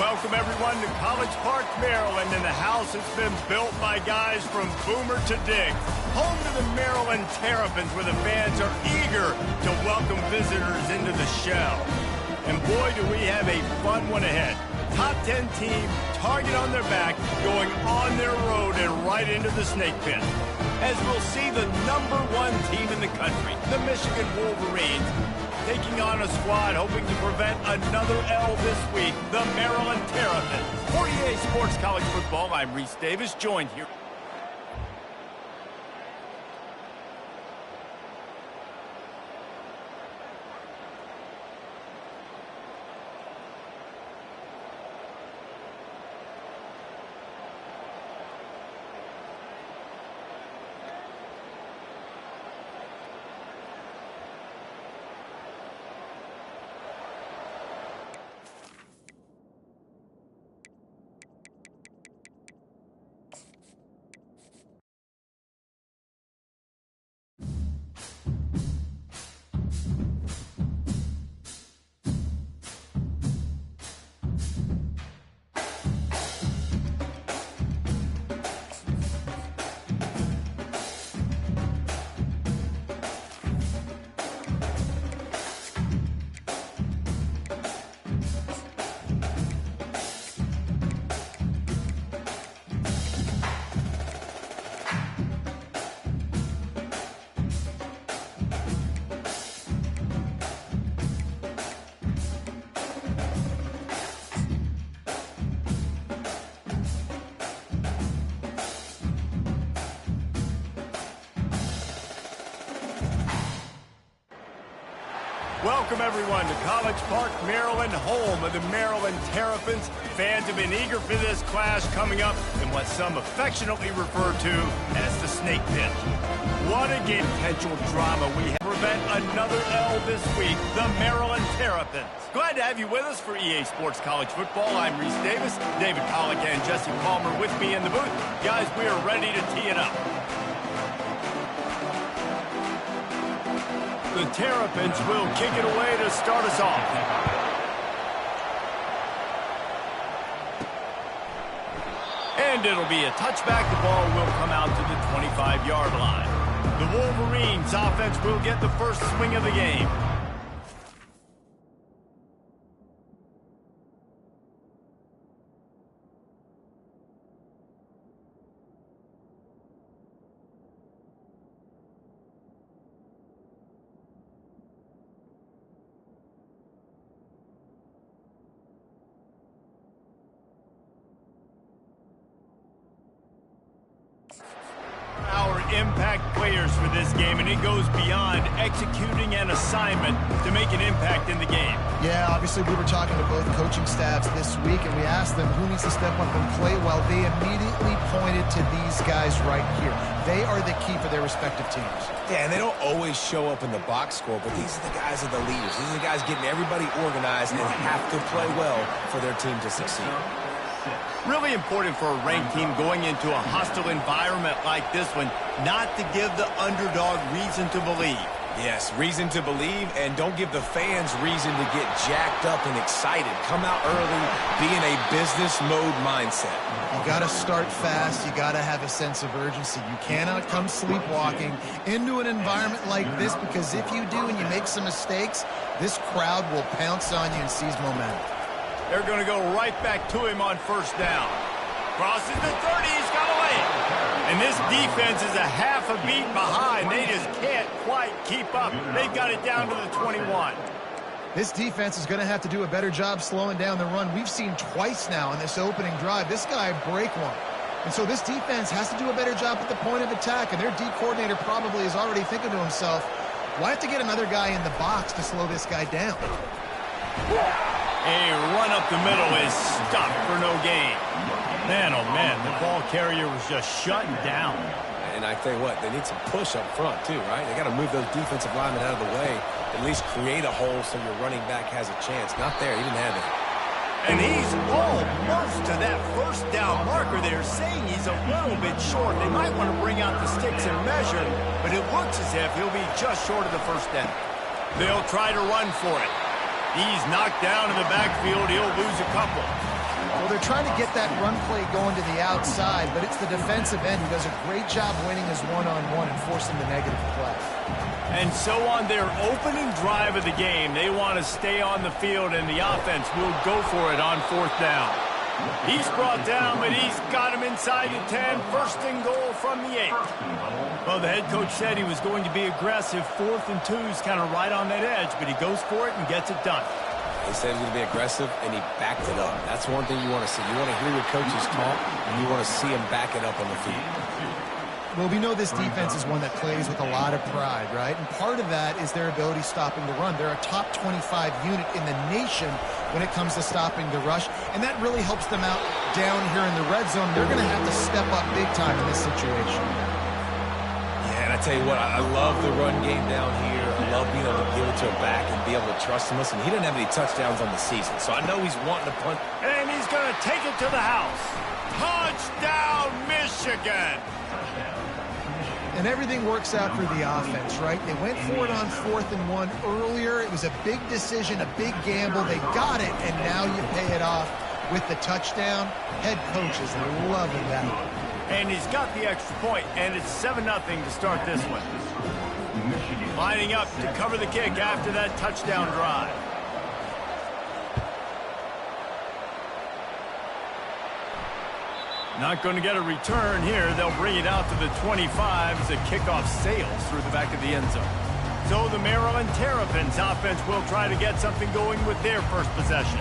Welcome, everyone, to College Park, Maryland, and the house has been built by guys from Boomer to Dick. Home to the Maryland Terrapins, where the fans are eager to welcome visitors into the shell. And boy, do we have a fun one ahead. Top 10 team, target on their back, going on their road and right into the snake pit. As we'll see the #1 team in the country, the Michigan Wolverines, taking on a squad hoping to prevent another L this week, the Maryland Terrapins. For EA Sports College Football, I'm Reese Davis, joined here. Welcome, everyone, to College Park, Maryland, home of the Maryland Terrapins. Fans have been eager for this clash coming up in what some affectionately refer to as the snake pit. What a game, potential drama we have to prevent another L this week, the Maryland Terrapins. Glad to have you with us for EA Sports College Football. I'm Reese Davis, David Pollock and Jesse Palmer with me in the booth. Guys, we are ready to tee it up. The Terrapins will kick it away to start us off. And it'll be a touchback. The ball will come out to the 25-yard line. The Wolverines offense will get the first swing of the game. Impact players for this game, and it goes beyond executing an assignment to make an impact in the game. Yeah, obviously we were talking to both coaching staffs this week, and we asked them who needs to step up and play well. They immediately pointed to these guys right here. They are the key for their respective teams. Yeah, and they don't always show up in the box score, but these are the guys that are the leaders. These are the guys getting everybody organized and have to play well for their team to succeed. Really important for a ranked team going into a hostile environment like this one, not to give the underdog reason to believe. Yes, reason to believe, and don't give the fans reason to get jacked up and excited. Come out early, be in a business mode mindset. You got to start fast. You got to have a sense of urgency. You cannot come sleepwalking into an environment like this, because if you do and you make some mistakes, this crowd will pounce on you and seize momentum. They're going to go right back to him on first down. Crosses the 30, he's got to lay it. And this defense is a half a beat behind. They just can't quite keep up. They've got it down to the 21. This defense is going to have to do a better job slowing down the run. We've seen twice now in this opening drive this guy break one. And so this defense has to do a better job at the point of attack, and their D coordinator probably is already thinking to himself, well, I have to get another guy in the box to slow this guy down. A run up the middle is stopped for no gain. Man, oh man, the ball carrier was just shutting down. And I tell you what, they need some push up front too, right? They got to move those defensive linemen out of the way, at least create a hole so your running back has a chance. Not there, he didn't have it. And he's almost to that first down marker there, saying he's a little bit short. They might want to bring out the sticks and measure, but it looks as if he'll be just short of the first down. They'll try to run for it. He's knocked down in the backfield. He'll lose a couple. Well, they're trying to get that run play going to the outside, but it's the defensive end who does a great job winning his one-on-one and forcing the negative play. And so on their opening drive of the game, they want to stay on the field, and the offense will go for it on 4th down. He's brought down, but he's got him inside the 10. First and goal from the 8. Well, the head coach said he was going to be aggressive. 4th and 2 is kind of right on that edge, but he goes for it and gets it done. He said he was going to be aggressive, and he backed it up. That's one thing you want to see. You want to hear your coaches talk, and you want to see him back it up on the field. Well, we know this defense is one that plays with a lot of pride, right? And part of that is their ability stopping the run. They're a top 25 unit in the nation when it comes to stopping the rush, and that really helps them out down here in the red zone. They're going to have to step up big time in this situation. Yeah, and I tell you what, I love the run game down here. I love being able to give it to a back and be able to trust him. Listen, he didn't have any touchdowns on the season, so I know he's wanting to punt. And he's going to take it to the house. Touchdown, Michigan! And everything works out for the offense, right? They went for it on 4th and 1 earlier. It was a big decision, a big gamble. They got it, and now you pay it off with the touchdown. Head coach is loving that. And he's got the extra point, and it's 7-0 to start this one. Lining up to cover the kick after that touchdown drive. Not going to get a return here. They'll bring it out to the 25 as the kickoff sails through the back of the end zone. So the Maryland Terrapins offense will try to get something going with their first possession.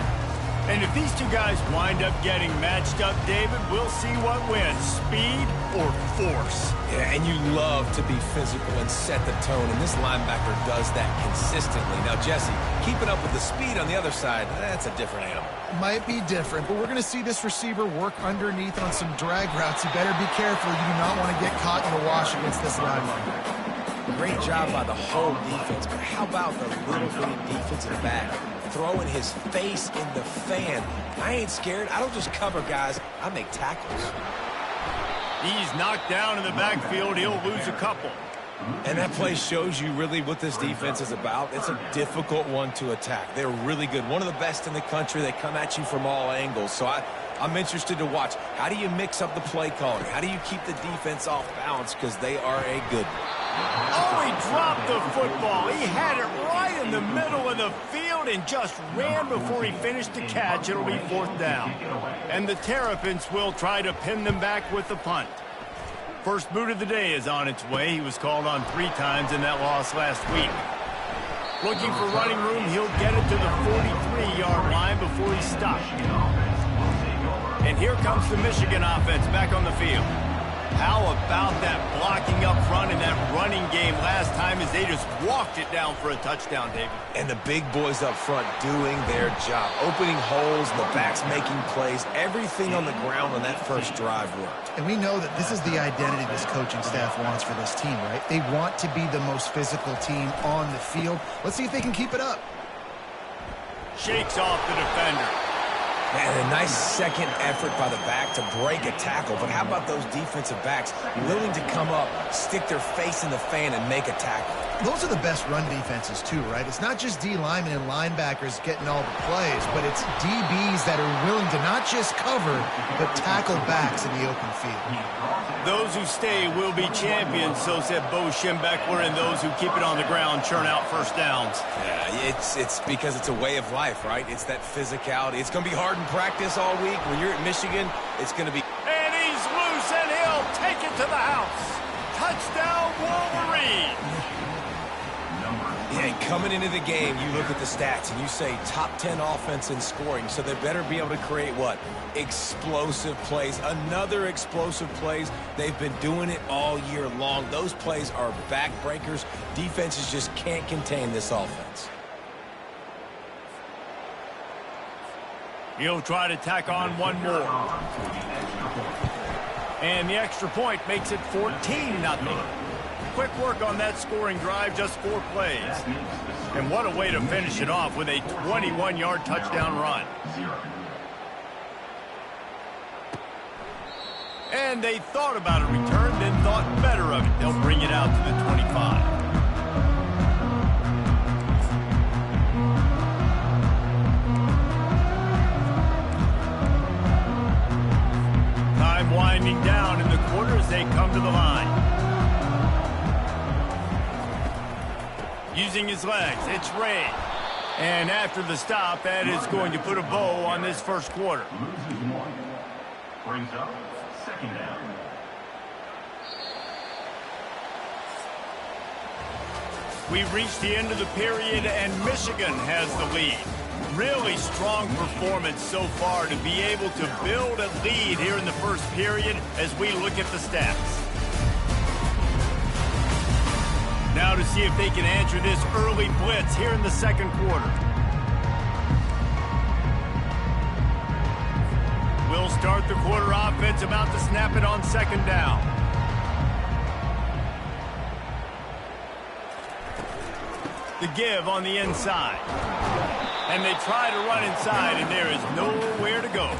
And if these two guys wind up getting matched up, David, we'll see what wins, speed or force. Yeah, and you love to be physical and set the tone, and this linebacker does that consistently. Now, Jesse, keeping up with the speed on the other side, that's a different animal. Might be different, but we're going to see this receiver work underneath on some drag routes. You better be careful. You do not want to get caught in a wash against this linebacker. Great job by the whole defense, but how about the little bitty defensive back throwing his face in the fan? I ain't scared. I don't just cover guys. I make tackles. He's knocked down in the backfield. He'll lose a couple. And that play shows you really what this defense is about. It's a difficult one to attack. They're really good. One of the best in the country. They come at you from all angles. So I'm interested to watch. How do you mix up the play calling? How do you keep the defense off balance? Because they are a good one. Oh, he dropped the football. He had it right in the middle of the field and just ran before he finished the catch. It'll be 4th down. And the Terrapins will try to pin them back with the punt. First boot of the day is on its way. He was called on 3 times in that loss last week. Looking for running room, he'll get it to the 43-yard line before he's stopped. And here comes the Michigan offense back on the field. How about that blocking up front and that running game last time as they just walked it down for a touchdown, David? And the big boys up front doing their job. Opening holes, the backs making plays. Everything on the ground on that first drive worked. And we know that this is the identity this coaching staff wants for this team, right? They want to be the most physical team on the field. Let's see if they can keep it up. Shakes off the defender. Man, a nice second effort by the back to break a tackle. But how about those defensive backs willing to come up, stick their face in the fan, and make a tackle? Those are the best run defenses, too, right? It's not just D linemen and linebackers getting all the plays, but it's DBs that are willing to not just cover, but tackle backs in the open field. Those who stay will be champions, so said Bo Schembechler, and those who keep it on the ground churn out first downs. Yeah, it's because it's a way of life, right? It's that physicality. It's going to be hard in practice all week. When you're at Michigan, it's going to be... And he's loose, and he'll take it to the house. Touchdown, Wolverine. Yeah, and coming into the game, you look at the stats and you say top 10 offense in scoring, so they better be able to create what? Explosive plays. Another explosive plays. They've been doing it all year long. Those plays are backbreakers. Defenses just can't contain this offense. He'll try to tack on one more. And the extra point makes it 14-0. Quick work on that scoring drive, just 4 plays. And what a way to finish it off with a 21-yard touchdown run. And they thought about a return, then thought better of it. They'll bring it out to the 25. come to the line. Using his legs, it's Ray. And after the stop, that is going to put a bow on this first quarter. Brings up second down. We've reached the end of the period, and Michigan has the lead. Really strong performance so far to be able to build a lead here in the first period as we look at the stats. Now to see if they can answer this early blitz here in the second quarter. We'll start the quarter offense about to snap it on second down. The give on the inside. And they try to run inside, and there is nowhere to go.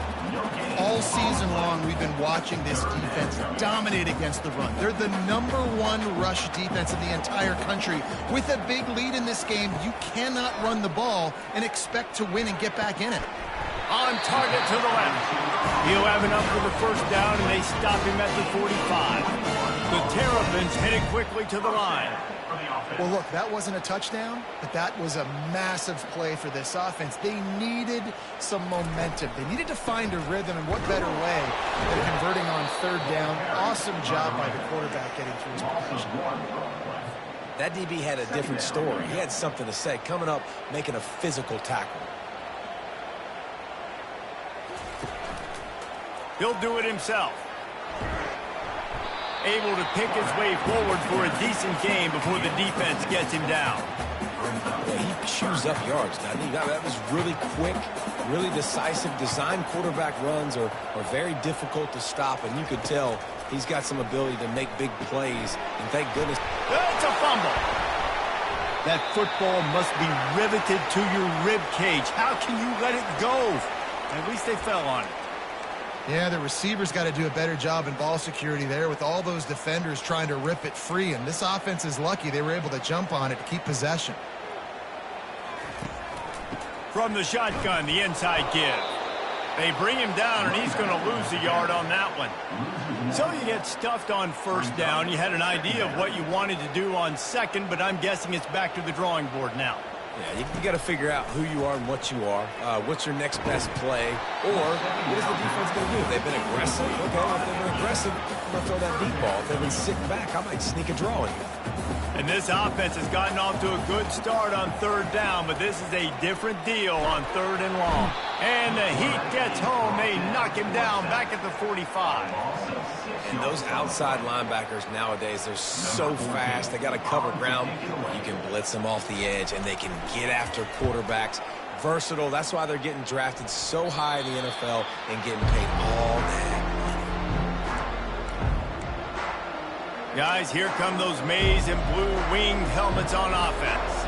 All season long, we've been watching this defense dominate against the run. They're the #1 rush defense in the entire country. With a big lead in this game, you cannot run the ball and expect to win and get back in it. On target to the left. He'll have enough for the first down, and they stop him at the 45. The Terrapins headed quickly to the line. Well, look, that wasn't a touchdown, but that was a massive play for this offense. They needed some momentum. They needed to find a rhythm, and what better way than converting on third down. Awesome job by the quarterback getting through his progression. That DB had a different story. He had something to say, coming up, making a physical tackle. He'll do it himself. Able to pick his way forward for a decent game before the defense gets him down. Yeah, he chews up yards, doesn't he? That was really quick, really decisive. Design quarterback runs are very difficult to stop, and you could tell he's got some ability to make big plays, and thank goodness. It's a fumble. That football must be riveted to your rib cage. How can you let it go? At least they fell on it. Yeah, the receivers got to do a better job in ball security there with all those defenders trying to rip it free, and this offense is lucky they were able to jump on it to keep possession. From the shotgun, the inside give. They bring him down, and he's going to lose a yard on that one. So you get stuffed on first down. You had an idea of what you wanted to do on second, but I'm guessing it's back to the drawing board now. Yeah, you got to figure out who you are and what you are. What's your next best play? Or what is the defense going to do? They've been aggressive. Okay, if they've been aggressive, I'm going to throw that deep ball. If they've been sitting back, I might sneak a draw in. And this offense has gotten off to a good start on third down, but this is a different deal on third and long. And the heat gets home. They knock him down back at the 45. And those outside linebackers nowadays, they're so fast. They got to cover ground. You can blitz them off the edge, and they can get after quarterbacks. Versatile. That's why they're getting drafted so high in the NFL and getting paid all that. Guys, here come those maize and blue winged helmets on offense.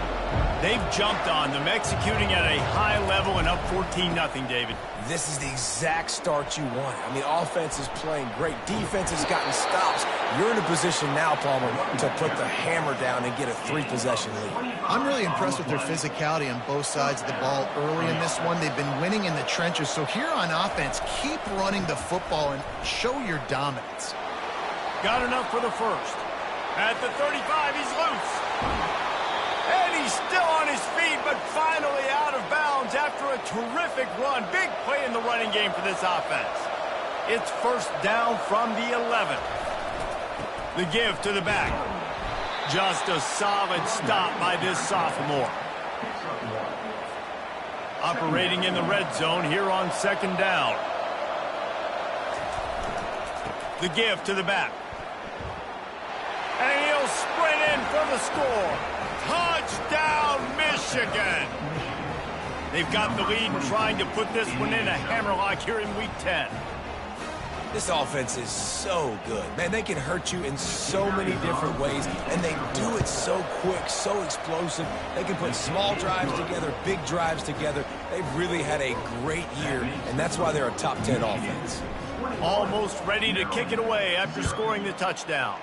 They've jumped on them, executing at a high level and up 14-0, David. This is the exact start you want. I mean, offense is playing great. Defense has gotten stops. You're in a position now, Palmer, to put the hammer down and get a 3-possession lead. I'm really impressed with their physicality on both sides of the ball early in this one. They've been winning in the trenches. So here on offense, keep running the football and show your dominance. Got enough for the first. At the 35, he's loose. And he's still on his feet, but finally out of bounds after a terrific run. Big play in the running game for this offense. It's first down from the 11. The give to the back. Just a solid stop by this sophomore. Operating in the red zone here on second down. The give to the back. And he'll sprint in for the score. Touchdown, Michigan! They've got the lead and trying to put this one in a hammerlock here in Week 10. This offense is so good. Man, they can hurt you in so many different ways, and they do it so quick, so explosive. They can put small drives together, big drives together. They've really had a great year, and that's why they're a top 10 offense. Almost ready to kick it away after scoring the touchdown.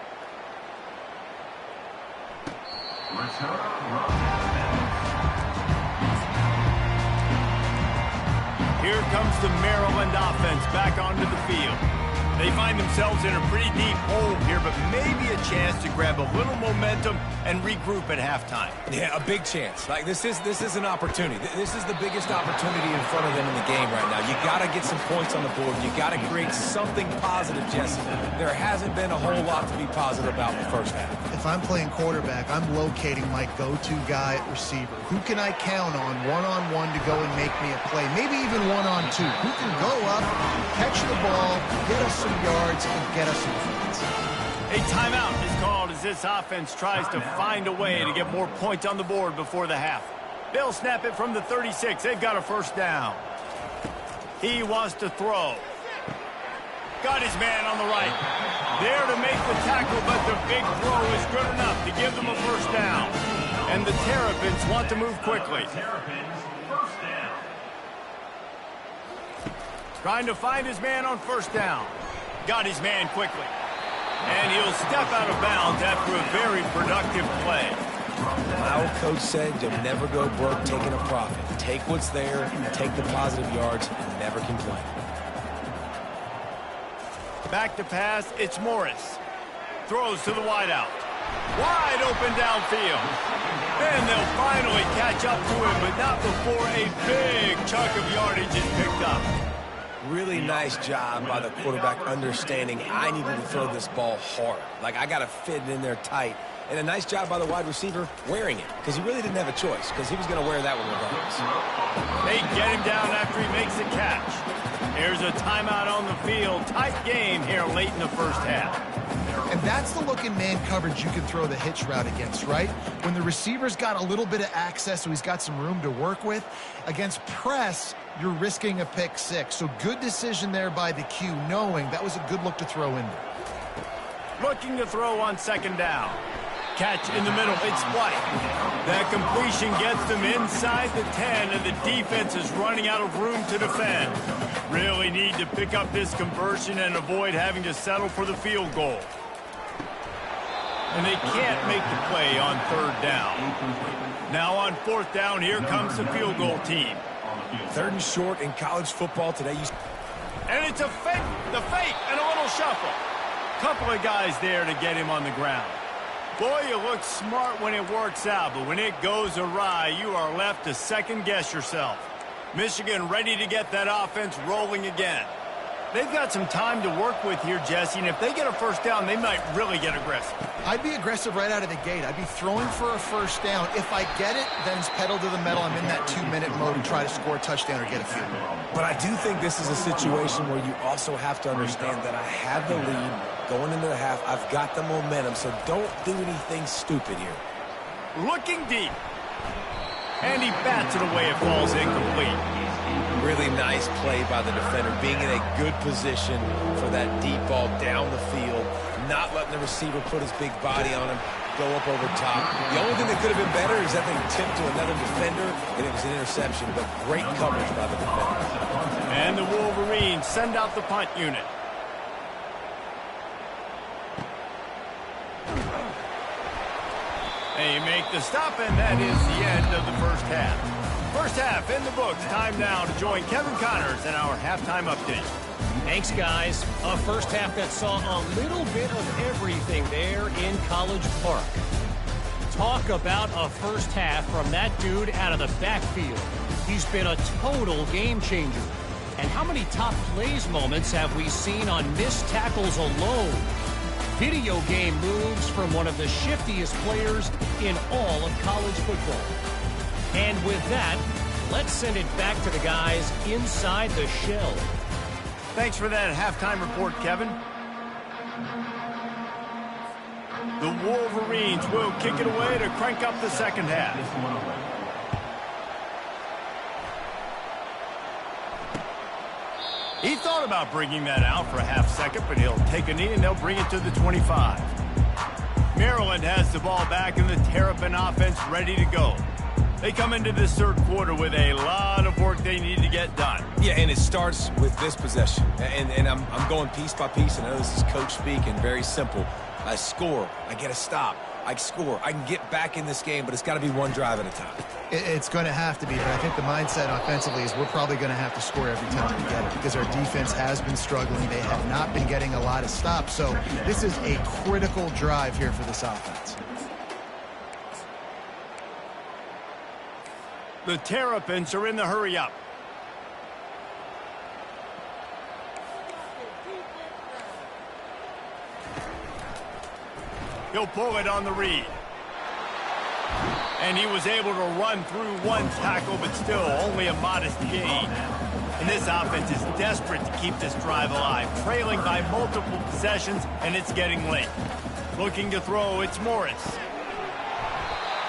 Here comes the Maryland offense back onto the field. They find themselves in a pretty deep hole here, but maybe a chance to grab a little momentum and regroup at halftime. Yeah, a big chance. Like, this is an opportunity. This is the biggest opportunity in front of them in the game right now. You got to get some points on the board. You got to create something positive, Jesse. There hasn't been a whole lot to be positive about in the first half. If I'm playing quarterback, I'm locating my go-to guy at receiver. Who can I count on one-on-one to go and make me a play? Maybe even one-on-two. Who can go up, catch the ball, get us some yards, and get us some points? A timeout is called as this offense tries to find a way to get more points on the board before the half. They'll snap it from the 36. They've got a first down. He wants to throw. Got his man on the right. There to make the tackle, but the big throw is good enough to give them a first down. And the Terrapins want to move quickly. Trying to find his man on first down. Got his man quickly. And he'll step out of bounds after a very productive play. My old coach said you'll never go broke taking a profit. Take what's there, take the positive yards, and never complain. Back to pass, it's Morris. Throws to the wideout. Wide open downfield. And they'll finally catch up to him, but not before a big chunk of yardage is picked up. Really nice job by the quarterback understanding I needed to throw this ball hard. Like, I got to fit it in there tight. And a nice job by the wide receiver wearing it, because he really didn't have a choice, because he was going to wear that one regardless. They get him down after he makes the catch. Here's a timeout on the field. Tight game here late in the first half. And that's the look in man coverage you can throw the hitch route against, right? When the receiver's got a little bit of access, so he's got some room to work with. Against press, you're risking a pick six. So good decision there by the Q, knowing that was a good look to throw in there. Looking to throw on second down. Catch in the middle, it's White. That completion gets them inside the 10, and the defense is running out of room to defend. Really need to pick up this conversion and avoid having to settle for the field goal. And they can't make the play on third down. Now on fourth down, here comes the field goal team. Third and short in college football today. And it's a fake, the fake, and a little shuffle. Couple of guys there to get him on the ground. Boy, you look smart when it works out, but when it goes awry, you are left to second-guess yourself. Michigan ready to get that offense rolling again. They've got some time to work with here, Jesse, and if they get a first down, they might really get aggressive. I'd be aggressive right out of the gate. I'd be throwing for a first down. If I get it, then it's pedal to the metal. I'm in that 2-minute mode and try to score a touchdown or get a field goal. But I do think this is a situation where you also have to understand that I have the lead going into the half. I've got the momentum, so don't do anything stupid here. Looking deep. And he bats it away. It falls incomplete. Really nice play by the defender, being in a good position for that deep ball down the field, not letting the receiver put his big body on him, go up over top. The only thing that could have been better is that they tipped to another defender, and it was an interception, but great coverage by the defender. And the Wolverines send out the punt unit. They make the stop, and that is the end of the first half. First half in the books. Time now to join Kevin Connors in our halftime update. Thanks, guys. A first half that saw a little bit of everything there in College Park. Talk about a first half from that dude out of the backfield. He's been a total game changer. And how many top plays moments have we seen on missed tackles alone? Video game moves from one of the shiftiest players in all of college football. And with that, let's send it back to the guys inside the shell. Thanks for that halftime report, Kevin. The Wolverines will kick it away to crank up the second half. He thought about bringing that out for a half second, but he'll take a knee and they'll bring it to the 25. Maryland has the ball back and the Terrapin offense ready to go. They come into this third quarter with a lot of work they need to get done. Yeah, and it starts with this possession. And I'm going piece by piece, and I know this is coach speak and very simple. I score, I get a stop. I score. I can get back in this game, but it's got to be one drive at a time. It's going to have to be, but I think the mindset offensively is we're probably going to have to score every time we get it because our defense has been struggling. They have not been getting a lot of stops, so this is a critical drive here for this offense. The Terrapins are in the hurry-up. He'll pull it on the read. And he was able to run through one tackle, but still only a modest gain. And this offense is desperate to keep this drive alive, trailing by multiple possessions, and it's getting late. Looking to throw, it's Morris.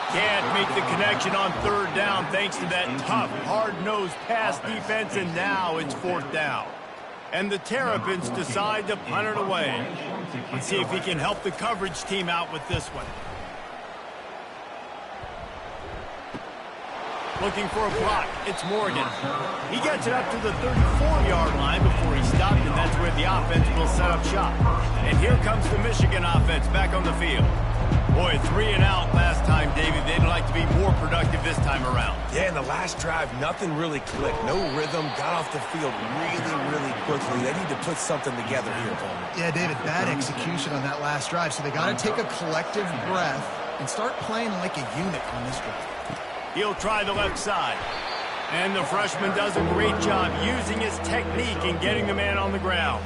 Can't make the connection on third down thanks to that tough, hard-nosed pass defense, and now it's fourth down. And the Terrapins decide to punt it away. Let's see if he can help the coverage team out with this one. Looking for a block. It's Morgan. He gets it up to the 34-yard line before he stopped, and that's where the offense will set up shop. And here comes the Michigan offense back on the field. Boy, 3 and out last time, David. They'd like to be more productive this time around. Yeah, in the last drive, nothing really clicked. No rhythm. Got off the field really quickly. They need to put something together here, Bowman. Yeah, David, bad execution on that last drive, so they got to take a collective breath and start playing like a unit on this drive. He'll try the left side. And the freshman does a great job using his technique and getting the man on the ground.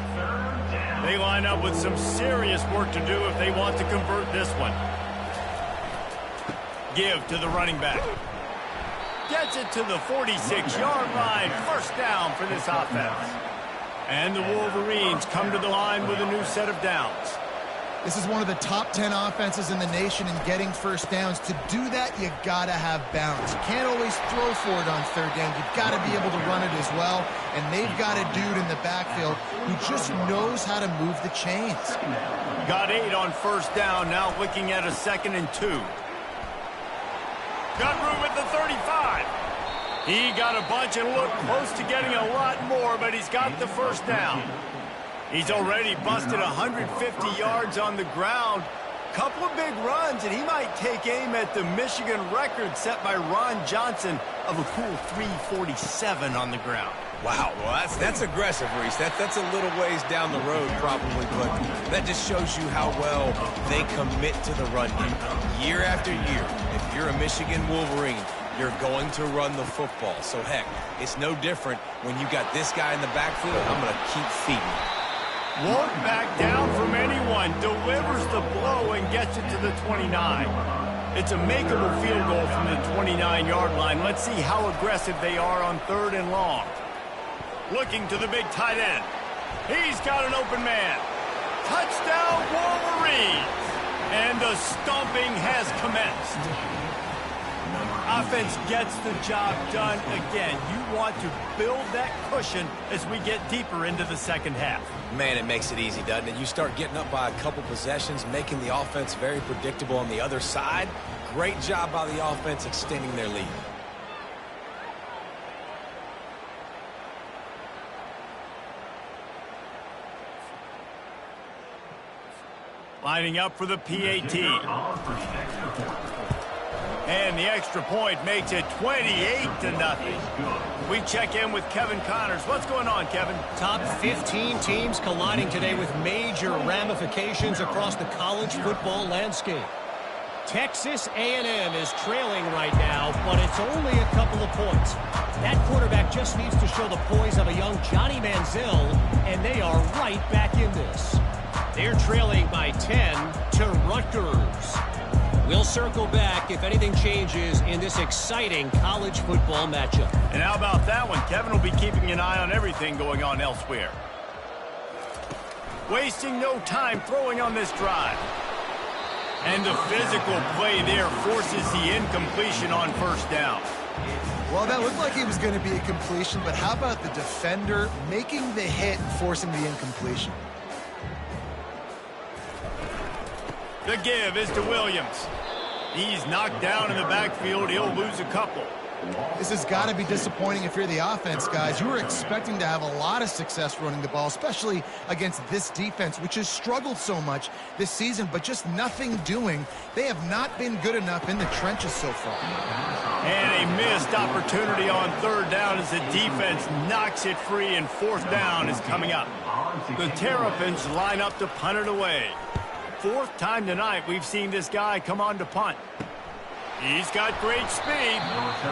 They line up with some serious work to do if they want to convert this one. Give to the running back. Gets it to the 46-yard line. First down for this offense. And the Wolverines come to the line with a new set of downs. This is one of the top 10 offenses in the nation in getting first downs. To do that, you got to have balance. You can't always throw for it on third down. You've got to be able to run it as well. And they've got a dude in the backfield who just knows how to move the chains. Got 8 on first down, now looking at a 2nd and 2. Got room at the 35. He got a bunch and looked close to getting a lot more, but he's got the first down. He's already busted 150 yards on the ground. Couple of big runs, and he might take aim at the Michigan record set by Ron Johnson of a cool 347 on the ground. Wow, well, that's aggressive, Reese. That's a little ways down the road probably, but that just shows you how well they commit to the run game. Year after year, if you're a Michigan Wolverine, you're going to run the football. So, heck, it's no different when you got this guy in the backfield. I'm going to keep feeding him. Won't back down from anyone, delivers the blow and gets it to the 29. It's a makeable field goal from the 29-yard line. Let's see how aggressive they are on 3rd and long. Looking to the big tight end. He's got an open man. Touchdown, Wolverines! And the stomping has commenced. Offense gets the job done again. You want to build that cushion as we get deeper into the second half. Man, it makes it easy, doesn't it? You start getting up by a couple possessions, making the offense very predictable on the other side. Great job by the offense extending their lead. Lining up for the PAT. And the extra point makes it 28-0. We check in with Kevin Connors. What's going on, Kevin? Top 15 teams colliding today with major ramifications across the college football landscape. Texas A&M is trailing right now, but it's only a couple of points. That quarterback just needs to show the poise of a young Johnny Manziel, and they are right back in this. They're trailing by 10 to Rutgers. We'll circle back if anything changes in this exciting college football matchup. And how about that one? Kevin will be keeping an eye on everything going on elsewhere. Wasting no time throwing on this drive. And the physical play there forces the incompletion on first down. Well, that looked like he was going to be a completion, but how about the defender making the hit and forcing the incompletion? The give is to Williams. He's knocked down in the backfield. He'll lose a couple. This has got to be disappointing if you're the offense, guys. You were expecting to have a lot of success running the ball, especially against this defense, which has struggled so much this season, but just nothing doing. They have not been good enough in the trenches so far. And a missed opportunity on third down as the defense knocks it free, and fourth down is coming up. The Terrapins line up to punt it away. Fourth time tonight we've seen this guy come on to punt. He's got great speed.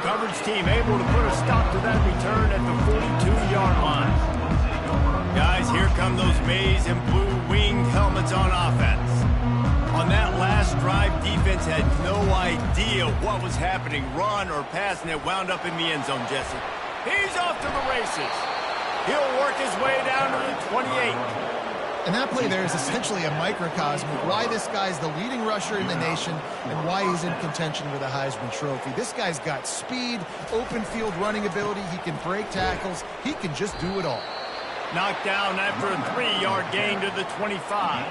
Coverage team able to put a stop to that return at the 42-yard line. Guys, here come those maize and blue winged helmets on offense. On that last drive, defense had no idea what was happening, run or pass, and it wound up in the end zone, Jesse. He's off to the races. He'll work his way down to the 28. And that play there is essentially a microcosm of why this guy's the leading rusher in the nation and why he's in contention with a Heisman Trophy. This guy's got speed, open field running ability. He can break tackles. He can just do it all. Knocked down after a 3-yard gain to the 25.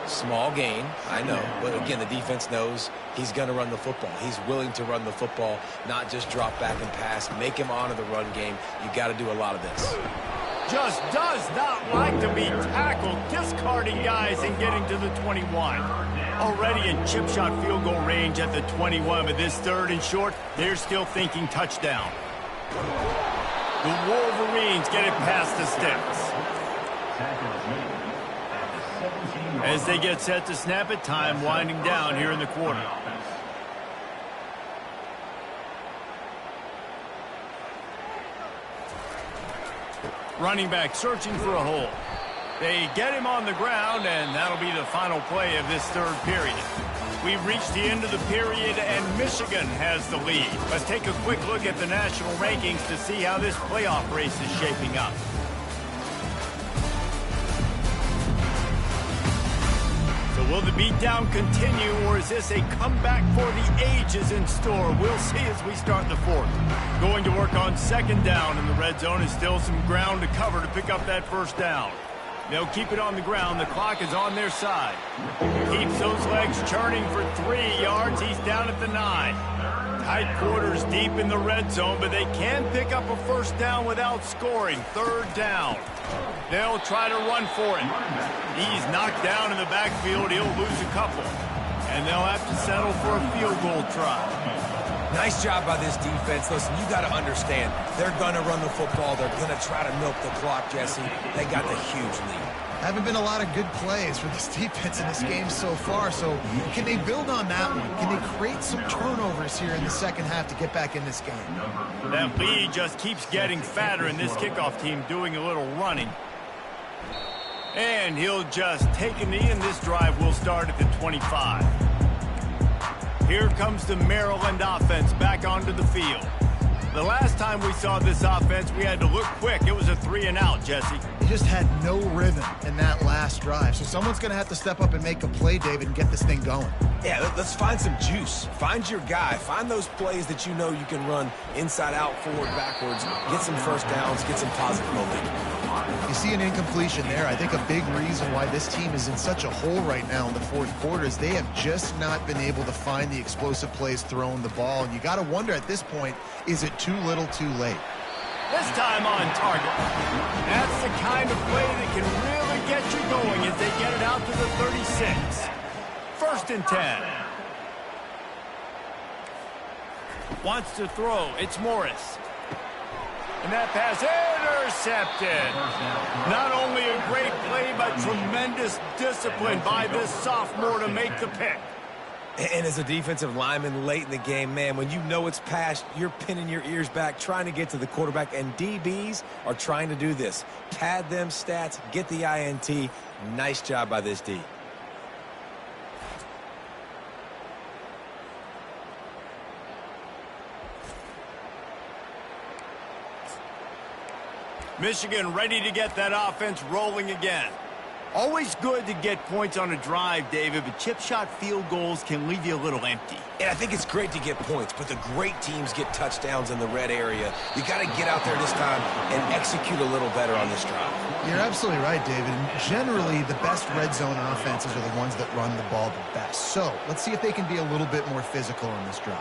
Small gain, I know. But again, the defense knows he's going to run the football. He's willing to run the football, not just drop back and pass. Make him honor the run game. You got to do a lot of this. Just does not like to be tackled, discarding guys and getting to the 21. Already in chip shot field goal range at the 21, but this third and short, they're still thinking touchdown. The Wolverines get it past the sticks. As they get set to snap it, time winding down here in the quarter. Running back searching for a hole. They get him on the ground, and that'll be the final play of this third period. We've reached the end of the period, and Michigan has the lead. Let's take a quick look at the national rankings to see how this playoff race is shaping up. So will the beatdown continue, or is this a comeback for the ages in store? We'll see as we start the fourth. Going to work on second down in the red zone is still some ground to cover to pick up that first down. They'll keep it on the ground. The clock is on their side. Keeps those legs churning for 3 yards. He's down at the 9. Tight quarters deep in the red zone, but they can pick up a first down without scoring. Third down. They'll try to run for it. He's knocked down in the backfield. He'll lose a couple. And they'll have to settle for a field goal try. Nice job by this defense. Listen, you got to understand, they're going to run the football. They're going to try to milk the clock, Jesse. They got the huge lead. Haven't been a lot of good plays for this defense in this game so far, so can they build on that one? Can they create some turnovers here in the second half to get back in this game? That lead just keeps getting fatter, and this kickoff team doing a little running. And he'll just take a knee, and this drive will start at the 25. Here comes the Maryland offense back onto the field. The last time we saw this offense, we had to look quick. It was a 3-and-out, Jesse. He just had no rhythm in that last drive. So someone's going to have to step up and make a play, David, and get this thing going. Yeah, let's find some juice. Find your guy. Find those plays that you know you can run inside out, forward, backwards. Get some first downs. Get some positive momentum. You see an incompletion there. I think a big reason why this team is in such a hole right now in the fourth quarter is they have just not been able to find the explosive plays throwing the ball. And you got to wonder at this point, is it too little too late? This time on target. That's the kind of play that can really get you going as they get it out to the 36. First and 10. Wants to throw. It's Morris. And that pass intercepted. Not only a great play, but tremendous discipline by this sophomore to make the pick. And as a defensive lineman late in the game, man, when you know it's past, you're pinning your ears back, trying to get to the quarterback, and DBs are trying to do this. Pad them stats, get the INT. Nice job by this D. Michigan ready to get that offense rolling again. Always good to get points on a drive, David, but chip shot field goals can leave you a little empty. And I think it's great to get points, but the great teams get touchdowns in the red area. You got to get out there this time and execute a little better on this drive. You're absolutely right, David. And generally, the best red zone offenses are the ones that run the ball the best. So let's see if they can be a little bit more physical on this drive.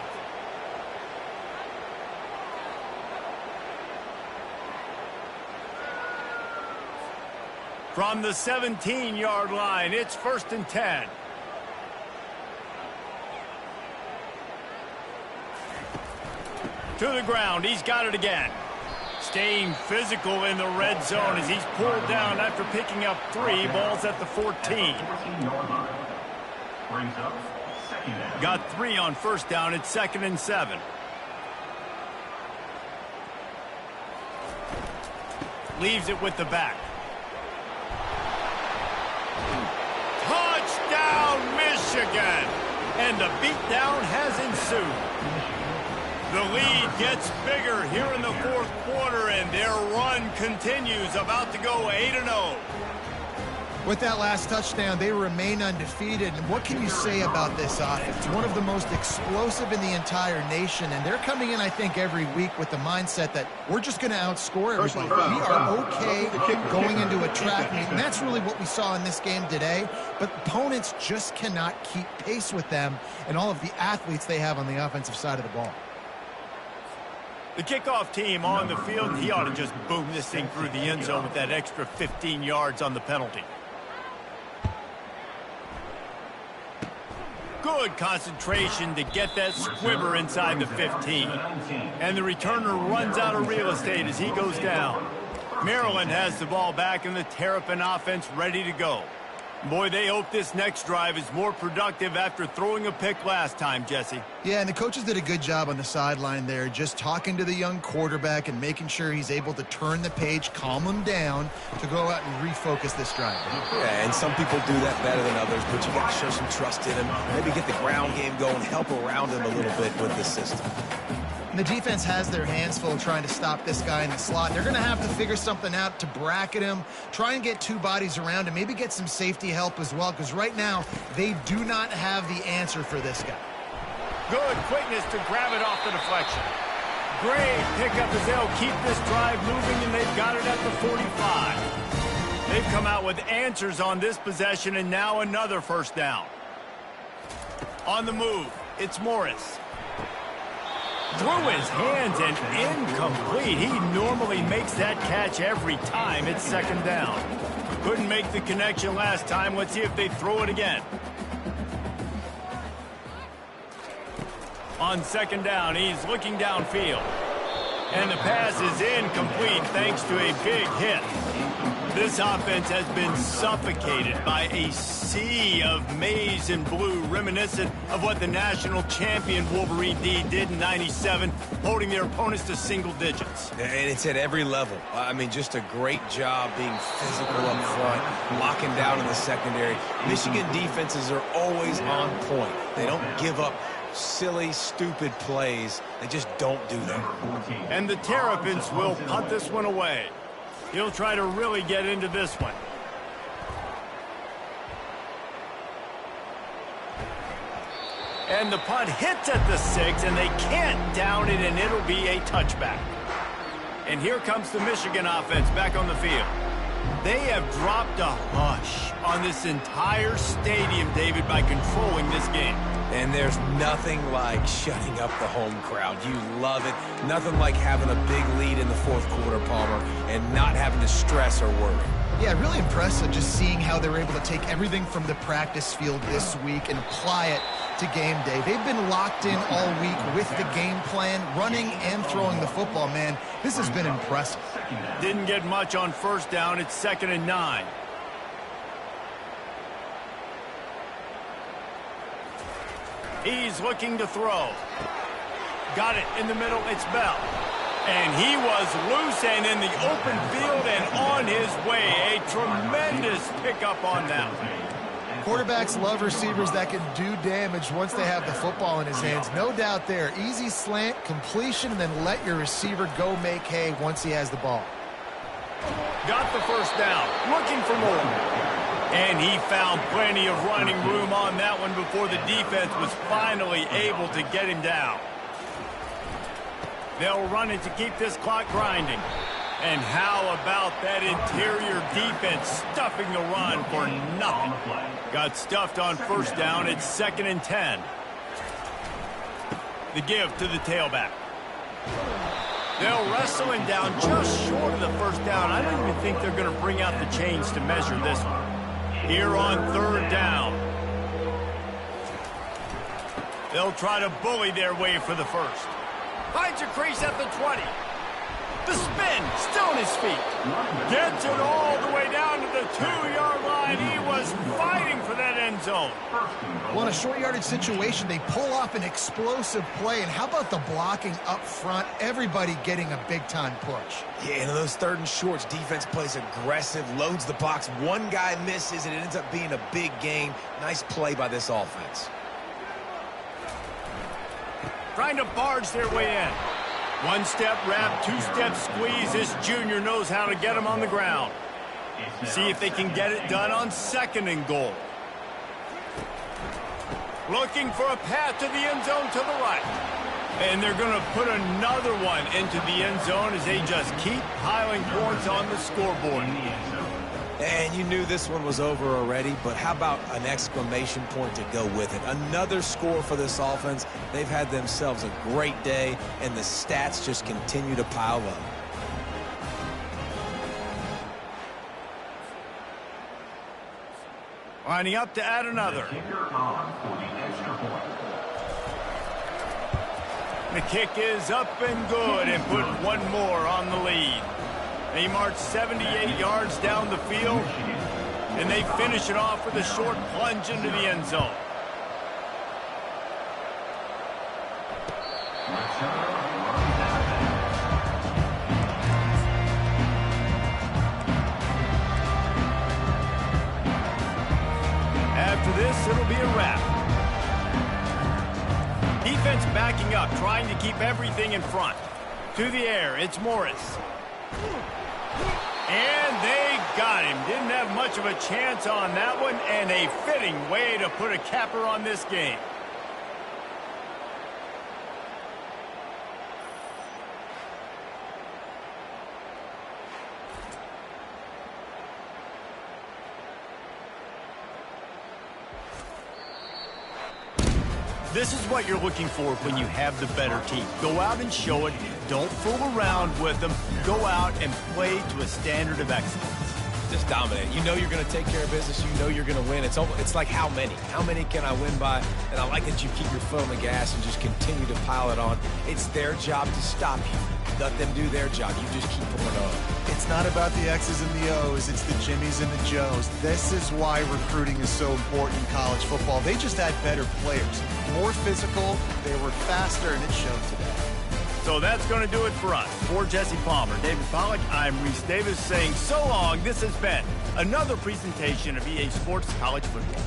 From the 17-yard line, it's 1st and 10. To the ground, he's got it again. Staying physical in the red zone as he's pulled down after picking up 3 balls at the 14. Got 3 on 1st down, it's 2nd and 7. Leaves it with the back. Touchdown, Michigan! And the beatdown has ensued. The lead gets bigger here in the 4th quarter, and their run continues, about to go 8-0. With that last touchdown, they remain undefeated. And what can you say about this offense? One of the most explosive in the entire nation. And they're coming in, I think, every week with the mindset that we're just going to outscore everybody. We are okay going into a track meet. And that's really what we saw in this game today. But opponents just cannot keep pace with them and all of the athletes they have on the offensive side of the ball. The kickoff team on the field, he ought to just boom this thing through the end zone with that extra 15 yards on the penalty. Good concentration to get that squibber inside the 15. And the returner runs out of real estate as he goes down. Maryland has the ball back and the Terrapin offense ready to go. Boy, they hope this next drive is more productive after throwing a pick last time, Jesse. Yeah, and the coaches did a good job on the sideline there, just talking to the young quarterback and making sure he's able to turn the page, calm him down to go out and refocus this drive. Yeah, and some people do that better than others, but you got to show some trust in him. Maybe get the ground game going, help around him a little bit with this system. And the defense has their hands full trying to stop this guy in the slot. They're going to have to figure something out to bracket him, try and get 2 bodies around him, maybe get some safety help as well, because right now they do not have the answer for this guy. Good quickness to grab it off the deflection. Great pickup as they'll keep this drive moving, and they've got it at the 45. They've come out with answers on this possession, and now another 1st down. On the move, it's Morris. Through his hands and incomplete. He normally makes that catch every time. It's 2nd down. Couldn't make the connection last time. Let's see if they throw it again. On 2nd down, he's looking downfield. And the pass is incomplete thanks to a big hit. This offense has been suffocated by a sea of maize and blue, reminiscent of what the national champion Wolverine D did in '97, holding their opponents to single digits. And it's at every level. I mean, just a great job being physical up front, locking down in the secondary. Michigan defenses are always on point. They don't give up silly, stupid plays. They just don't do that. And the Terrapins will punt this one away. He'll try to really get into this one. And the punt hits at the 6, and they can't down it, and it'll be a touchback. And here comes the Michigan offense back on the field. They have dropped a hush on this entire stadium, David, by controlling this game. And there's nothing like shutting up the home crowd. You love it. Nothing like having a big lead in the 4th quarter, Palmer, and not having to stress or worry. Yeah, really impressive just seeing how they were able to take everything from the practice field this week and apply it to game day. They've been locked in all week with the game plan, running and throwing the football, man. This has been impressive. Didn't get much on 1st down. It's 2nd and 9. He's looking to throw. Got it in the middle. It's Bell. And he was loose and in the open field and on his way. A tremendous pickup on that one. Quarterbacks love receivers that can do damage once they have the football in his hands. No doubt there. Easy slant, completion, and then let your receiver go make hay once he has the ball. Got the 1st down. Looking for more. And he found plenty of running room on that one before the defense was finally able to get him down. They'll run it to keep this clock grinding. And how about that interior defense stuffing the run for nothing? Got stuffed on first down. It's 2nd and 10. The give to the tailback. They'll wrestle him down just short of the first down. I don't even think they're going to bring out the chains to measure this one. Here on 3rd down. They'll try to bully their way for the first. Finds a crease at the 20. The spin, still on his feet. Gets it all the way down to the 2-yard line. He was fighting for that end zone. Well, in a short yardage situation, they pull off an explosive play. And how about the blocking up front? Everybody getting a big-time push. Yeah, and those 3rd and shorts, defense plays aggressive, loads the box. One guy misses, and it ends up being a big gain. Nice play by this offense. Trying to barge their way in. One-step wrap, two-step squeeze. This junior knows how to get him on the ground. See if they can get it done on 2nd and goal. Looking for a path to the end zone to the right. And they're going to put another one into the end zone as they just keep piling points on the scoreboard. And you knew this one was over already, but how about an exclamation point to go with it? Another score for this offense. They've had themselves a great day, and the stats just continue to pile up. Lining up to add another. The kick is up and good and put one more on the lead. They march 78 yards down the field, and they finish it off with a short plunge into the end zone. After this, it'll be a wrap. Defense backing up, trying to keep everything in front. To the air, it's Morris. And they got him. Didn't have much of a chance on that one, and a fitting way to put a capper on this game. This is what you're looking for when you have the better team. Go out and show it. Don't fool around with them. Go out and play to a standard of excellence. Just dominate. You know you're going to take care of business. You know you're going to win. It's like how many? How many can I win by? And I like that you keep your foot on the gas and just continue to pile it on. It's their job to stop you. Let them do their job. You just keep pulling on. It's not about the X's and the O's. It's the Jimmies and the Joes. This is why recruiting is so important in college football. They just had better players. More physical, they were faster, and it showed today. So that's going to do it for us. For Jesse Palmer, David Pollack, I'm Reese Davis saying so long. This has been another presentation of EA Sports College Football.